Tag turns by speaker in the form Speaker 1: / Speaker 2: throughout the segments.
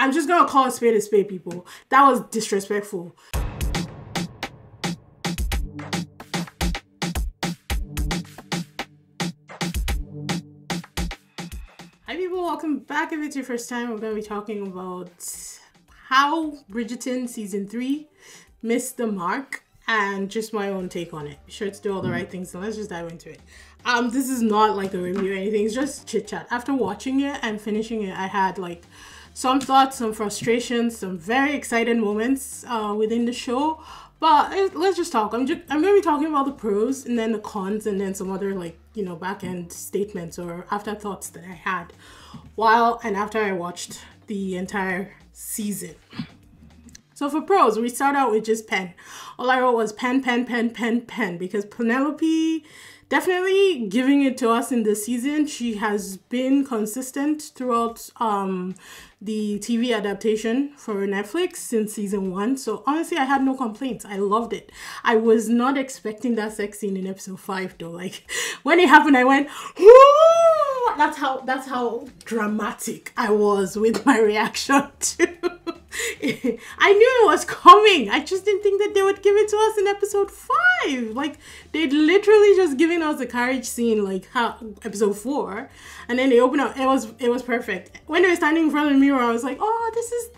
Speaker 1: I'm just gonna call a spade, people. That was disrespectful. Hi people, welcome back. If it's your first time, we're going to be talking about how Bridgerton season 3 missed the mark and just my own take on it. Be sure to do all the right things, and let's just dive into it. This is not like a review or anything, it's just chit chat. After watching it and finishing it, I had like some thoughts, some frustrations, some very excited moments within the show. But let's just talk. I'm going to be talking about the pros and then the cons and then some other like, you know, back-end statements or afterthoughts that I had while and after I watched the entire season. So for pros, we start out with just Pen. All I wrote was pen, because Penelope definitely giving it to us in this season. She has been consistent throughout the TV adaptation for Netflix since season 1. So honestly, I had no complaints. I loved it. I was not expecting that sex scene in episode 5 though. Like when it happened, I went, whoo! That's how dramatic I was with my reaction to I knew it was coming. I just didn't think that they would give it to us in episode 5. Like they'd literally just given us a carriage scene like episode 4, and then they open up. It was perfect. When they were standing in front of the mirror, I was like, oh, this is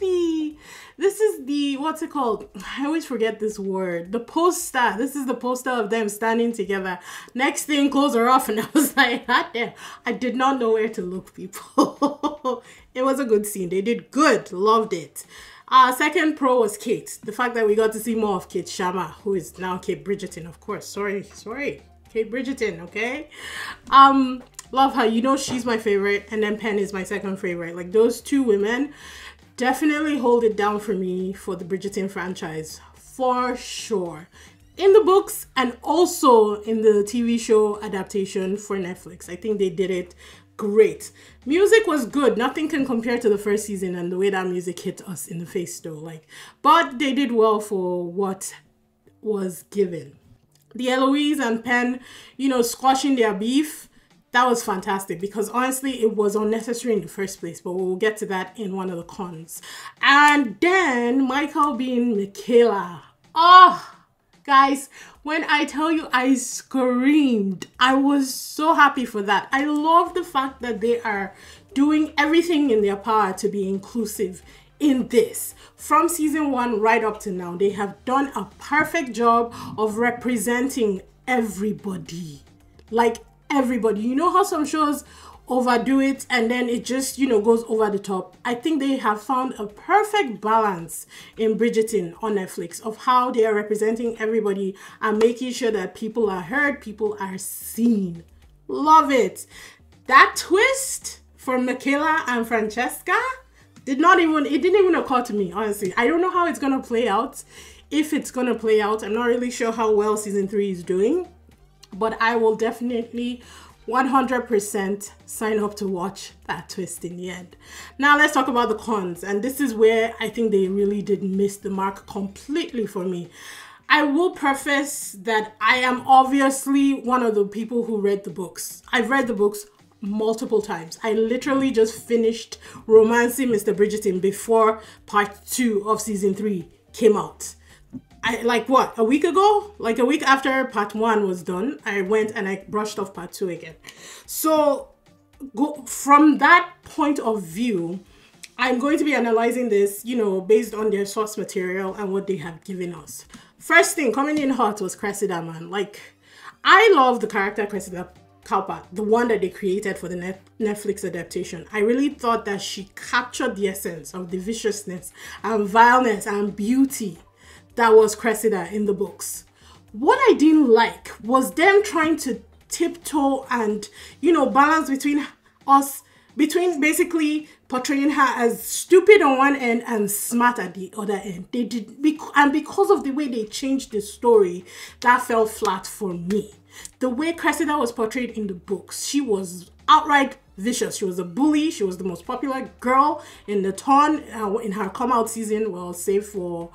Speaker 1: the what's it called? I always forget this word. The poster. This is the poster of them standing together. Next thing, clothes are off, and I was like, hot damn. I did not know where to look, people. It was a good scene. They did good. Loved it. Second pro was Kate. The fact that we got to see more of Kate Sharma, who is now Kate Bridgerton, of course. Sorry. Kate Bridgerton, okay? Love her. You know she's my favorite, and then Pen is my second favorite. Like those two women definitely hold it down for me for the Bridgerton franchise, for sure. In the books and also in the TV show adaptation for Netflix. I think they did it great. Music was good. Nothing can compare to the first season and the way that music hit us in the face though. Like, but they did well for what was given. The Eloise and Pen, you know, squashing their beef, that was fantastic because honestly it was unnecessary in the first place, but we'll get to that in one of the cons. And then Michael being Michaela. Oh, guys, when I tell you I screamed, I was so happy for that. I love the fact that they are doing everything in their power to be inclusive in this. From season 1 right up to now, they have done a perfect job of representing everybody. Like everybody. You know how some shows overdo it and then it just, you know, goes over the top. I think they have found a perfect balance in Bridgerton on Netflix of how they are representing everybody and making sure that people are heard, people are seen. Love it. That twist for Michaela and Francesca didn't even occur to me, honestly. I don't know how it's gonna play out. If it's gonna play out, I'm not really sure how well season 3 is doing, but I will definitely 100% sign up to watch that twist in the end. Now let's talk about the cons, and this is where I think they really did miss the mark completely for me. I will preface that I am obviously one of the people who read the books. I've read the books multiple times. I literally just finished romancing Mr. Bridgerton before part 2 of season 3 came out. Like what, a week ago? Like a week after part 1 was done, I went and I brushed off part 2 again. So from that point of view, I'm going to be analyzing this, you know, based on their source material and what they have given us. First thing coming in hot was Cressida, man. Like, I love the character Cressida Cowpat, the one that they created for the Netflix adaptation. I really thought that she captured the essence of the viciousness and vileness and beauty that was Cressida in the books. What I didn't like was them trying to tiptoe and, you know, balance between basically portraying her as stupid on one end and smart at the other end. They did, and because of the way they changed the story, that fell flat for me. The way Cressida was portrayed in the books, she was outright vicious. She was a bully. She was the most popular girl in the town in her come out season. Well, save for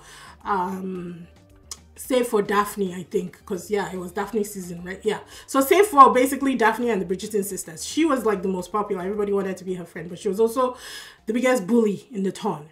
Speaker 1: Daphne, I think, because yeah, it was Daphne's season, right? Yeah, so save for basically Daphne and the Bridgerton sisters, she was like the most popular. Everybody wanted to be her friend, but she was also the biggest bully in the town.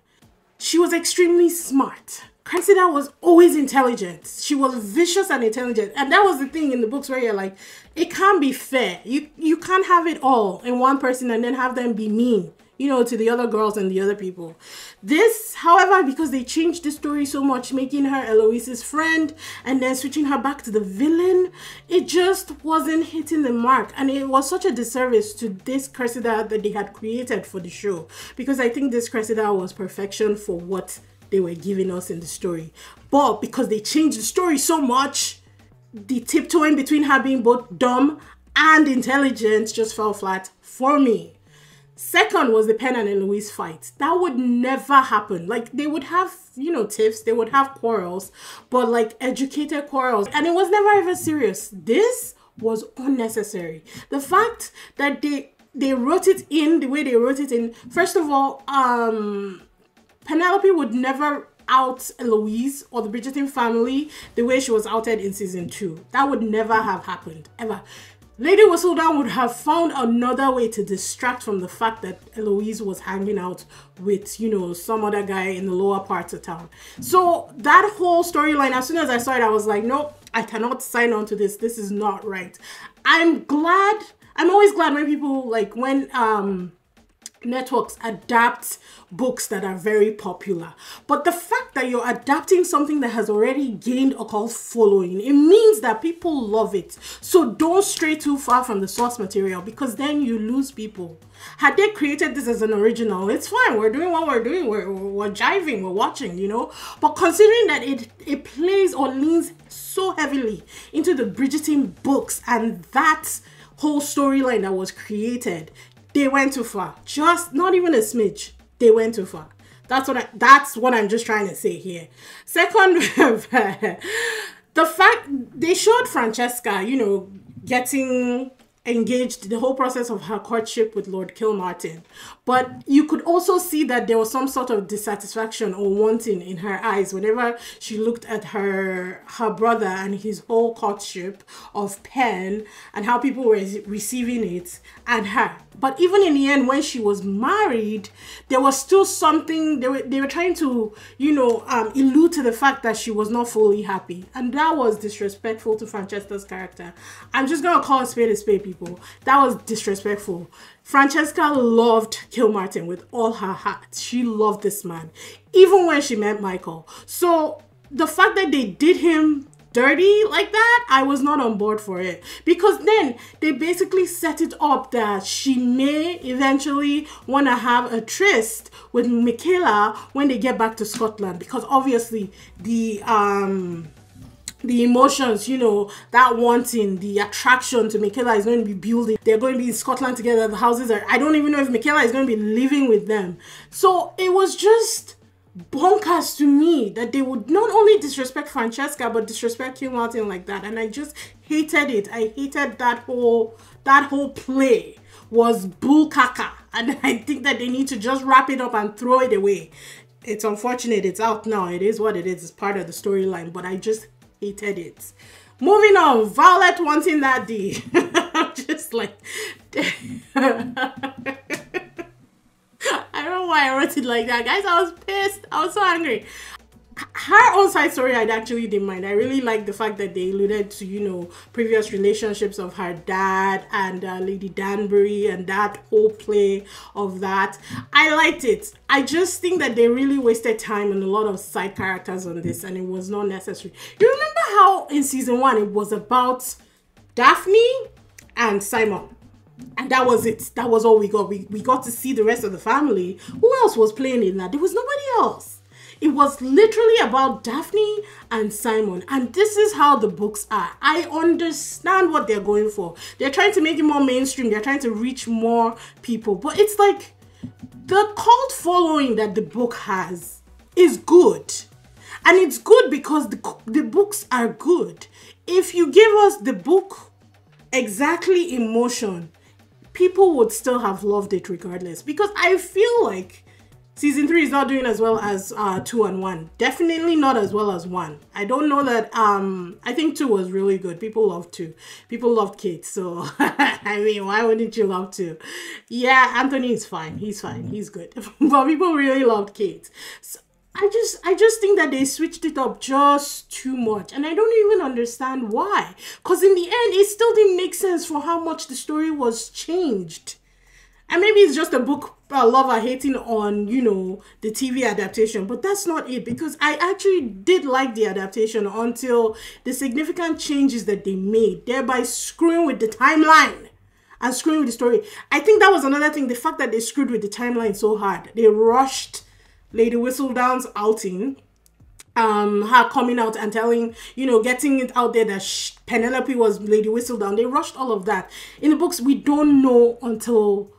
Speaker 1: She was extremely smart. Cressida was always intelligent. She was vicious and intelligent. And that was the thing in the books where you're like, it can't be fair. You can't have it all in one person and then have them be mean, you know, to the other girls and the other people. This, however, because they changed the story so much, making her Eloise's friend and then switching her back to the villain, it just wasn't hitting the mark. And it was such a disservice to this Cressida that they had created for the show. Because I think this Cressida was perfection for what they were giving us in the story. But because they changed the story so much, the tiptoeing between her being both dumb and intelligent just fell flat for me. Second was the Pen and Eloise fight. That would never happen. Like, they would have, you know, tiffs, they would have quarrels, but like educated quarrels. And it was never ever serious. This was unnecessary. The fact that they wrote it in the way they wrote it in, first of all, Penelope would never out Eloise or the Bridgerton family the way she was outed in season 2. That would never have happened, ever. Lady Whistledown would have found another way to distract from the fact that Eloise was hanging out with, you know, some other guy in the lower parts of town. So that whole storyline, as soon as I saw it, I was like, no, I cannot sign on to this. This is not right. I'm always glad when people, like, when networks adapt books that are very popular. But the fact that you're adapting something that has already gained a cult following, it means that people love it. So don't stray too far from the source material, because then you lose people. Had they created this as an original, it's fine. We're doing what we're doing. We're jiving, we're watching, you know. But considering that it plays or leans so heavily into the Bridgerton books and that whole storyline that was created, they went too far. Just not even a smidge. They went too far. That's what I'm just trying to say here. Second, the fact they showed Francesca, you know, getting engaged, the whole process of her courtship with Lord Kilmartin. But you could also see that there was some sort of dissatisfaction or wanting in her eyes whenever she looked at her brother and his whole courtship of Pen and how people were receiving it and her. But even in the end, when she was married, there was still something, they were trying to, you know, allude to the fact that she was not fully happy. And that was disrespectful to Francesca's character. I'm just going to call a spade, people. That was disrespectful. Francesca loved Kilmartin with all her heart. She loved this man, even when she met Michael. So the fact that they did him dirty like that, I was not on board for it, because then they basically set it up that she may eventually want to have a tryst with Michaela when they get back to Scotland, because obviously the emotions, you know, that wanting, the attraction to Michaela is going to be building. They're going to be in Scotland together. The houses are, I don't even know if Michaela is going to be living with them. So it was just bonkers to me that they would not only disrespect Francesca but disrespect Kilmartin like that, and I just hated it. I hated that whole play was bull caca, and I think that they need to just wrap it up and throw it away. It's unfortunate, it's out now, it is what it is, it's part of the storyline, but I just hated it. Moving on, Violet wanting that D. I'm just like I don't know why I wrote it like that, guys. I was pissed. I was so angry. Her own side story I actually didn't mind. I really liked the fact that they alluded to, you know, previous relationships of her dad and Lady Danbury and that whole play of that. I liked it. I just think that they really wasted time on a lot of side characters on this, and it was not necessary. You remember how in season 1 it was about Daphne and Simon? And that was it. That was all we got. We got to see the rest of the family. Who else was playing in that? There was nobody else. It was literally about Daphne and Simon. And this is how the books are. I understand what they're going for. They're trying to make it more mainstream. They're trying to reach more people. But it's like the cult following that the book has is good. And it's good because the books are good. If you give us the book exactly in motion, people would still have loved it regardless, because I feel like season 3 is not doing as well as 2 and 1. Definitely not as well as 1. I don't know that, I think 2 was really good. People loved 2. People loved Kate, so I mean, why wouldn't you love 2? Yeah, Anthony is fine. He's fine. He's good. But people really loved Kate. So I just think that they switched it up just too much, and I don't even understand why. Because in the end, it still didn't make sense for how much the story was changed. And maybe it's just a book lover hating on, the TV adaptation, but that's not it, because I actually did like the adaptation until the significant changes that they made, thereby screwing with the timeline and screwing with the story. I think that was another thing, the fact that they screwed with the timeline so hard. They rushed Lady Whistledown's outing, her coming out and telling, getting it out there that Penelope was Lady Whistledown. They rushed all of that. In the books, we don't know until...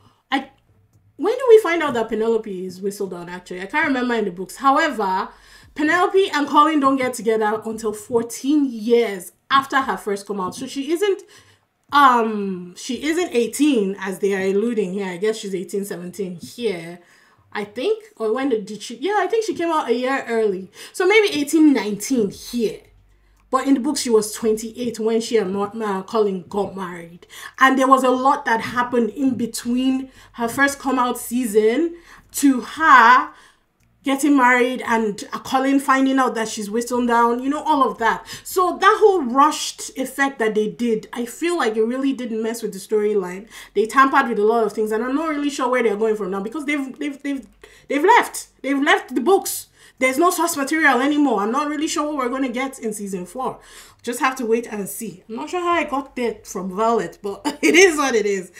Speaker 1: When do we find out that Penelope is Whistledown, actually? I can't remember in the books. However, Penelope and Colin don't get together until 14 years after her first come out. So she isn't 18, as they are alluding here. I guess she's 18, 17 here, I think. Or when did she? Yeah, I think she came out a year early. So maybe 18, 19 here. But in the book, she was 28 when she and Colin got married. And there was a lot that happened in between her first come-out season to her getting married and Colin finding out that she's Whistledown, all of that. So that whole rushed effect that they did, I feel like it really didn't mess with the storyline. They tampered with a lot of things, and I'm not really sure where they're going from now, because they've left. They've left the books. There's no source material anymore. I'm not really sure what we're going to get in season 4. Just have to wait and see. I'm not sure how I got there from Violet, but it is what it is.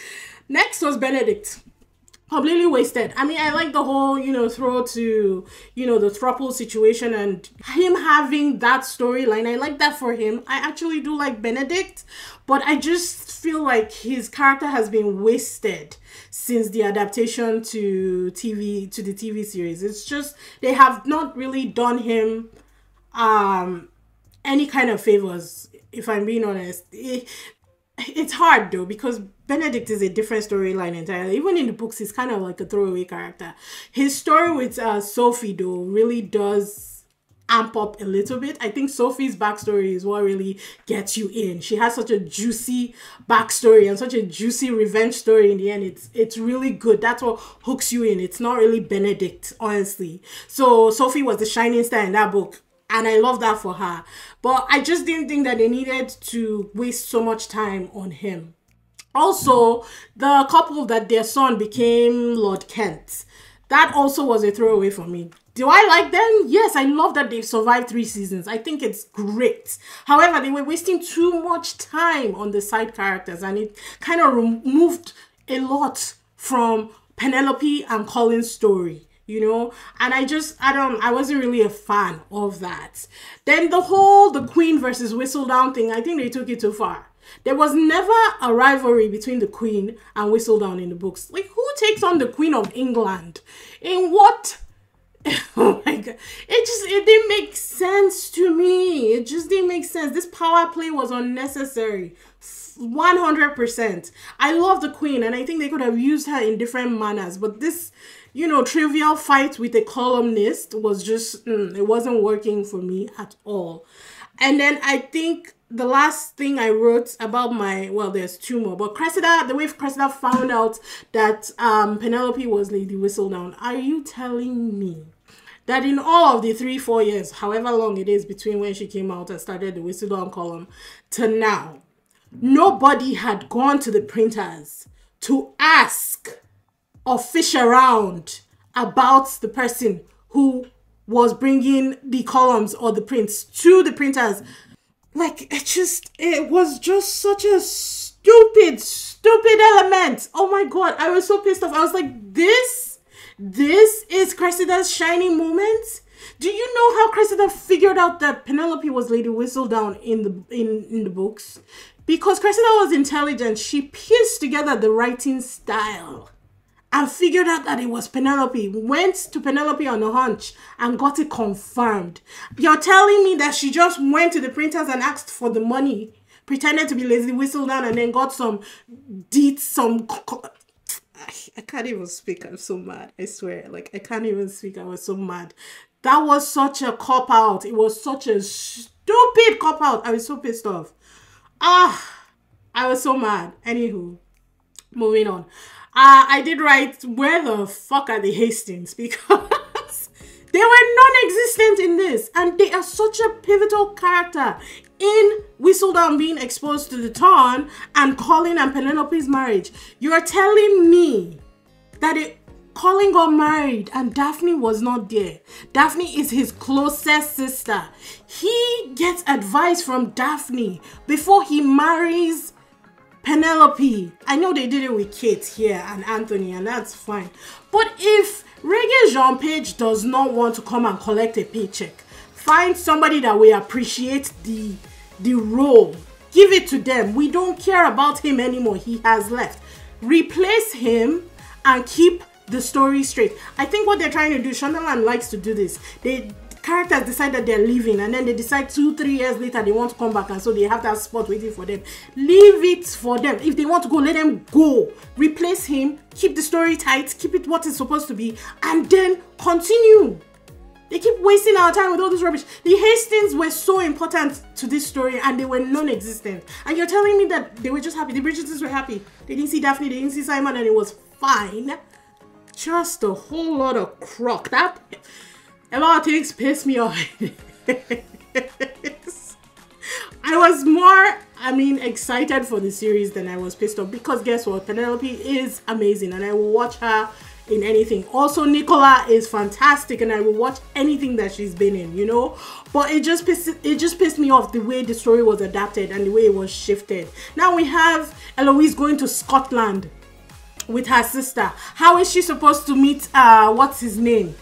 Speaker 1: Next was Benedict. Completely wasted. I mean, I like the whole, throw to, the throuple situation and him having that storyline. I like that for him. I actually do like Benedict, but I just feel like his character has been wasted since the adaptation to the TV series. It's just, they have not really done him any kind of favors, if I'm being honest. It's hard though, because Benedict is a different storyline entirely. Even in the books, he's kind of like a throwaway character. His story with Sophie though really does amp up a little bit. I think Sophie's backstory is what really gets you in. She has such a juicy backstory and such a juicy revenge story in the end. It's really good. That's what hooks you in. It's not really Benedict, honestly. So Sophie was the shining star in that book, and I love that for her. But I just didn't think that they needed to waste so much time on him. Also, the couple that their son became Lord Kent, that also was a throwaway for me. Do I like them? Yes, I love that they've survived 3 seasons. I think it's great. However, they were wasting too much time on the side characters, and it kind of removed a lot from Penelope and Colin's story. And I wasn't really a fan of that. Then the Queen versus Whistledown thing, I think they took it too far. There was never a rivalry between the Queen and Whistledown in the books. Like, who takes on the Queen of England? In what? Oh my God. It didn't make sense to me. It just didn't make sense. This power play was unnecessary. 100%. I love the Queen, and I think they could have used her in different manners, but this trivial fight with a columnist was just, it wasn't working for me at all. And then I think the last thing I wrote about there's 2 more, but Cressida, the way Cressida found out that Penelope was Lady Whistledown. Are you telling me that in all of the 3-4 years, however long it is between when she came out and started the Whistledown column to now, nobody had gone to the printers to ask or fish around about the person who was bringing the columns or the prints to the printers? Like, it was just such a stupid element. Oh my God, I was so pissed off. I was like, this is Cressida's shining moment? Do you know how Cressida figured out that Penelope was Lady Whistledown in the books? Because Cressida was intelligent. She pieced together the writing style and figured out that it was Penelope. Went to Penelope on a hunch and got it confirmed. You're telling me that she just went to the printers and asked for the money, pretended to be Lady Whistledown, and then got some deeds, I can't even speak. I'm so mad. I swear. Like, I can't even speak. I was so mad. That was such a cop-out. It was such a stupid cop-out. I was so pissed off. I was so mad. Anywho, moving on. I did write, where the fuck are the Hastings? Because they were consistent in this, and they are such a pivotal character in Whistledown being exposed to the Ton and Colin and Penelope's marriage. You are telling me that Colin got married and Daphne was not there. Daphne is his closest sister. He gets advice from Daphne before he marries Penelope. I know they did it with Kate here and Anthony, and that's fine. But if Regé-Jean Page does not want to come and collect a paycheck, find somebody that will appreciate the role. Give it to them. We don't care about him anymore. He has left. Replace him and keep the story straight. I think what they're trying to do, Shondaland likes to do this. Characters decide that they're leaving, and then they decide 2-3 years later they want to come back, and so they have that spot waiting for them. Leave it for them. If they want to go, let them go. Replace him, keep the story tight, keep it what it's supposed to be, and then continue. They keep wasting our time with all this rubbish. The Hastings were so important to this story, and they were non-existent. And you're telling me that they were just happy. The Bridgertons were happy. They didn't see Daphne, they didn't see Simon, and it was fine. Just a whole lot of crock. A lot of things piss me off. I was more, excited for the series than I was pissed off, because guess what? Penelope is amazing and I will watch her in anything. Also, Nicola is fantastic and I will watch anything that she's been in, you know? But it just pissed me off the way the story was adapted and the way it was shifted. Now we have Eloise going to Scotland with her sister. How is she supposed to meet, what's his name?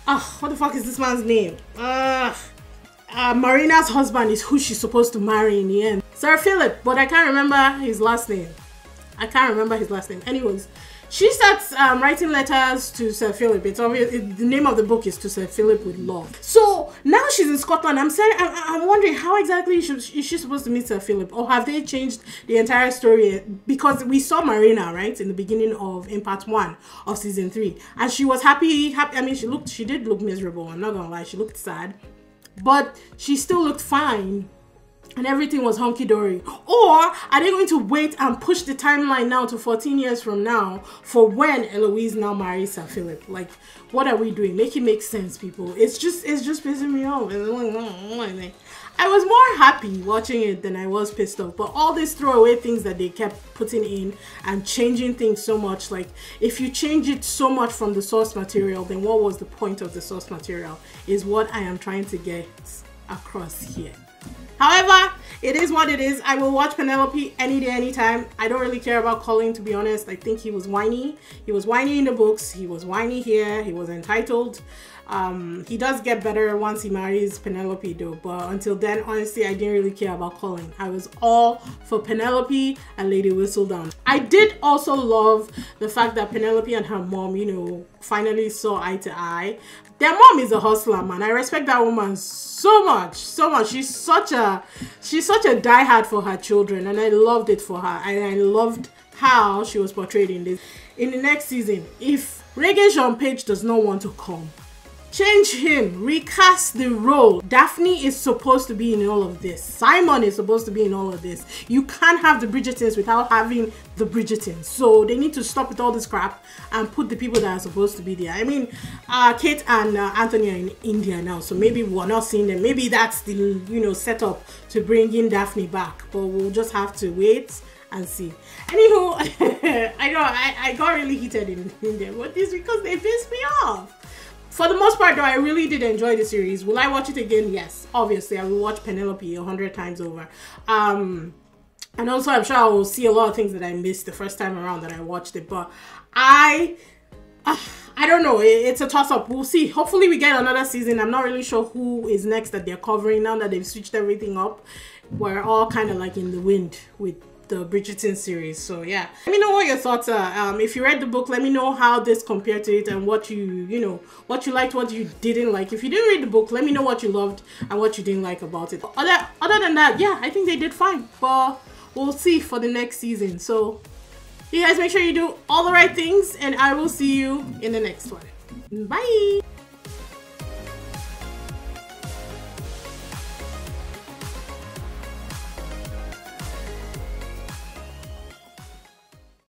Speaker 1: What the fuck is this man's name? Marina's husband is who she's supposed to marry in the end. Sir Philip, but I can't remember his last name. Anyways, she starts writing letters to Sir Philip. It's obvious, the name of the book is To Sir Philip with Love. So now she's in Scotland. I'm wondering how exactly is she supposed to meet Sir Philip, or have they changed the entire story? Because we saw Marina, right, in the beginning in part 1 of season 3, and she was happy. She did look miserable. I'm not gonna lie, she looked sad, but she still looked fine. And everything was hunky-dory. Or are they going to wait and push the timeline now to 14 years from now for when Eloise now marries Sir Philip? Like, what are we doing? Make it make sense, people. It's just pissing me off. I was more happy watching it than I was pissed off. But all these throwaway things that they kept putting in and changing things so much, like, if you change it so much from the source material, then what was the point of the source material is what I am trying to get across here. However, it is what it is. I will watch Penelope any day, anytime. I don't really care about Colin, to be honest. I think he was whiny. He was whiny in the books. He was whiny here. He was entitled. He does get better once he marries Penelope though. But until then, honestly, I didn't really care about Colin. I was all for Penelope and Lady Whistledown. I did also love the fact that Penelope and her mom, you know, finally saw eye to eye. Their mom is a hustler, man. I respect that woman so much, so much. She's such a diehard for her children, and I loved it for her. And I loved how she was portrayed in this. In the next season, if Regé-Jean Page does not want to come, change him, recast the role. Daphne is supposed to be in all of this. Simon is supposed to be in all of this. You can't have the Bridgertons without having the Bridgertons. So they need to stop with all this crap and put the people that are supposed to be there. I mean, Kate and Anthony are in India now, so maybe we're not seeing them. Maybe that's the, you know, setup to bring in Daphne back. But we'll just have to wait and see. Anywho, I know I got really heated in there, but it's because they pissed me off. For the most part though, I really did enjoy the series. Will I watch it again? Yes, obviously. I will watch Penelope 100 times over. And also I'm sure I will see a lot of things that I missed the first time around that I watched it. But I don't know. It's a toss-up. We'll see. Hopefully we get another season. I'm not really sure who is next that they're covering now that they've switched everything up. We're all kind of like in the wind with the Bridgerton series. So yeah, let me know what your thoughts are. If you read the book, let me know how this compared to it and what what you liked, what you didn't like. If you didn't read the book, let me know what you loved and what you didn't like about it. Other than that, yeah, I think they did fine, but we'll see for the next season. So you guys make sure you do all the right things, and I will see you in the next one. Bye.